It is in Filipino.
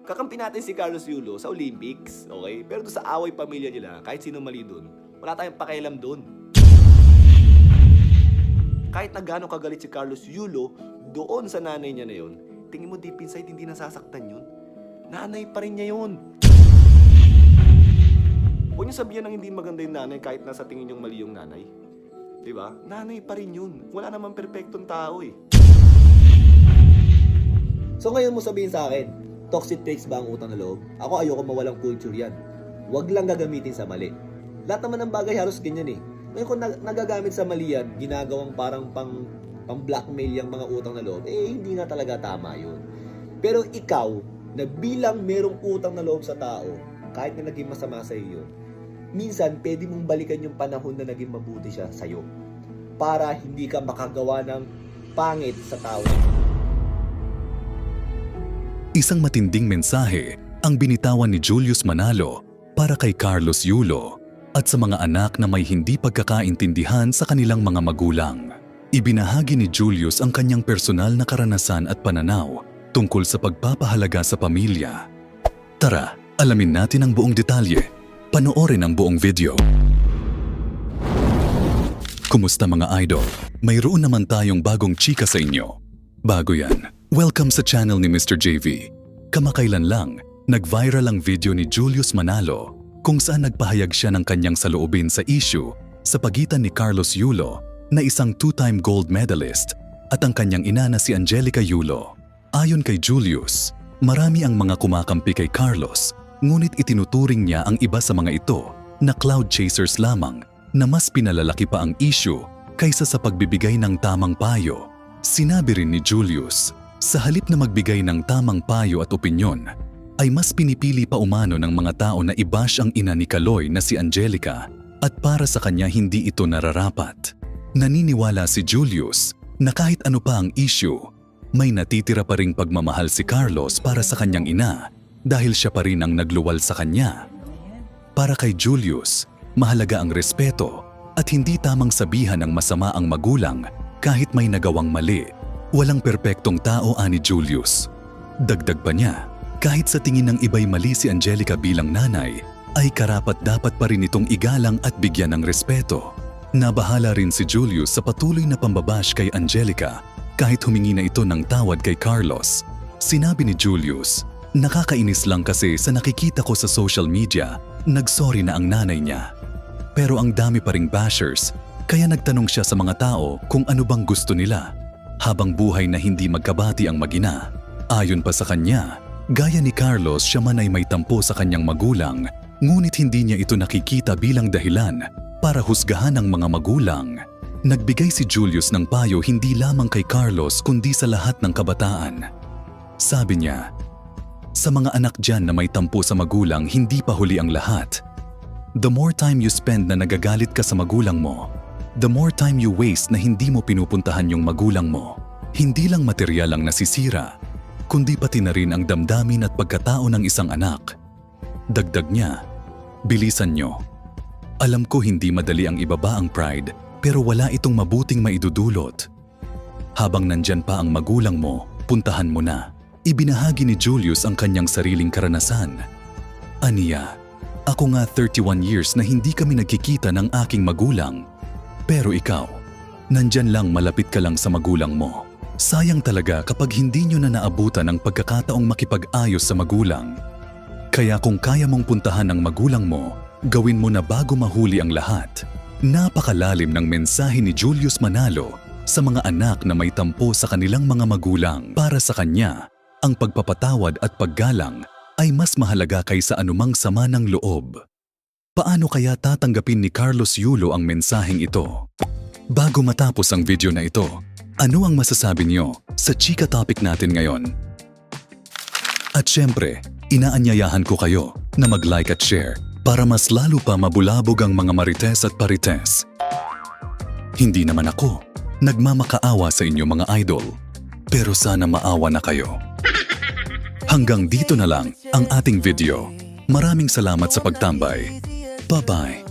kakampi natin si Carlos Yulo sa Olympics, okay? Pero doon sa away pamilya nila, kahit sino mali doon, wala tayong pakialam doon. Kahit na gano'ng kagalit si Carlos Yulo doon sa nanay niya na yun, tingin mo deep inside hindi nasasaktan yun. Nanay pa rin niya yun. Huwag niyo sabihin ng hindi maganda yung nanay kahit nasa tingin yung mali yung nanay. Diba? Nanay pa rin yun. Wala namang perpektong tao eh. So ngayon mo sabihin sa akin, toxic traits ba ang utang na loob? Ako ayoko mawalang culture yan. Huwag lang gagamitin sa mali. Lahat naman ng bagay halos ganyan eh. Ngayon kung nagagamit sa mali yan, ginagawang parang pang blackmail yung mga utang na loob, eh hindi nga talaga tama yun. Pero ikaw, na bilang merong utang na loob sa tao, kahit na naging masama sa iyo, minsan pwede mong balikan yung panahon na naging mabuti siya sa'yo para hindi ka makagawa ng pangit sa tao. Isang matinding mensahe ang binitawan ni Julius Manalo para kay Carlos Yulo at sa mga anak na may hindi pagkakaintindihan sa kanilang mga magulang. Ibinahagi ni Julius ang kanyang personal na karanasan at pananaw tungkol sa pagpapahalaga sa pamilya. Tara, alamin natin ang buong detalye. Panoorin ang buong video. Kumusta mga idol? Mayroon naman tayong bagong chika sa inyo. Bago yan, welcome sa channel ni Mr. JV. Kamakailan lang, nag-viral ang video ni Julius Manalo kung saan nagpahayag siya ng kanyang saloobin sa issue sa pagitan ni Carlos Yulo na isang two-time gold medalist at ang kanyang ina na si Angelica Yulo. Ayon kay Julius, marami ang mga kumakampi kay Carlos, ngunit itinuturing niya ang iba sa mga ito na cloud chasers lamang na mas pinalalaki pa ang issue kaysa sa pagbibigay ng tamang payo. Sinabi rin ni Julius, sa halip na magbigay ng tamang payo at opinyon, ay mas pinipili pa umano ng mga tao na i-bash ang ina ni Kaloy na si Angelica at para sa kanya hindi ito nararapat. Naniniwala si Julius na kahit ano pa ang issue, may natitira pa ring pagmamahal si Carlos para sa kanyang ina dahil siya pa rin ang nagluwal sa kanya. Para kay Julius, mahalaga ang respeto at hindi tamang sabihan ng masama ang magulang kahit may nagawang mali. Walang perpektong tao ani Julius. Dagdag pa niya, kahit sa tingin ng iba'y mali si Angelica bilang nanay, ay karapat-dapat pa rin itong igalang at bigyan ng respeto. Nabahala rin si Julius sa patuloy na pambabash kay Angelica kahit humingi na ito ng tawad kay Carlos. Sinabi ni Julius, nakakainis lang kasi sa nakikita ko sa social media, nagsorry na ang nanay niya. Pero ang dami pa ring bashers, kaya nagtanong siya sa mga tao kung ano bang gusto nila, habang buhay na hindi magkabati ang mag-ina. Ayon pa sa kanya, gaya ni Carlos siya man ay may tampo sa kanyang magulang, ngunit hindi niya ito nakikita bilang dahilan para husgahan ang mga magulang. Nagbigay si Julius ng payo hindi lamang kay Carlos kundi sa lahat ng kabataan. Sabi niya, sa mga anak dyan na may tampo sa magulang, hindi pa huli ang lahat. The more time you spend na nagagalit ka sa magulang mo, the more time you waste na hindi mo pinupuntahan yung magulang mo. Hindi lang material ang nasisira, kundi pati na rin ang damdamin at pagkatao ng isang anak. Dagdag niya, bilisan nyo. Alam ko hindi madali ang ibaba ang pride, pero wala itong mabuting maidudulot. Habang nandyan pa ang magulang mo, puntahan mo na. Ibinahagi ni Julius ang kanyang sariling karanasan. Aniya, ako nga 31 years na hindi kami nagkikita ng aking magulang. Pero ikaw, nandyan lang malapit ka lang sa magulang mo. Sayang talaga kapag hindi nyo na naabutan ang pagkakataong makipag-ayos sa magulang. Kaya kung kaya mong puntahan ang magulang mo, gawin mo na bago mahuli ang lahat. Napakalalim ng mensahe ni Julius Manalo sa mga anak na may tampo sa kanilang mga magulang. Para sa kanya, ang pagpapatawad at paggalang ay mas mahalaga kaysa anumang sama ng loob. Paano kaya tatanggapin ni Carlos Yulo ang mensaheng ito? Bago matapos ang video na ito, ano ang masasabi niyo sa chika topic natin ngayon? At syempre, inaanyayahan ko kayo na mag-like at share para mas lalo pa mabulabog ang mga marites at parites. Hindi naman ako nagmamakaawa sa inyo mga idol, pero sana maawa na kayo. Hanggang dito na lang ang ating video. Maraming salamat sa pagtambay. Bye-bye!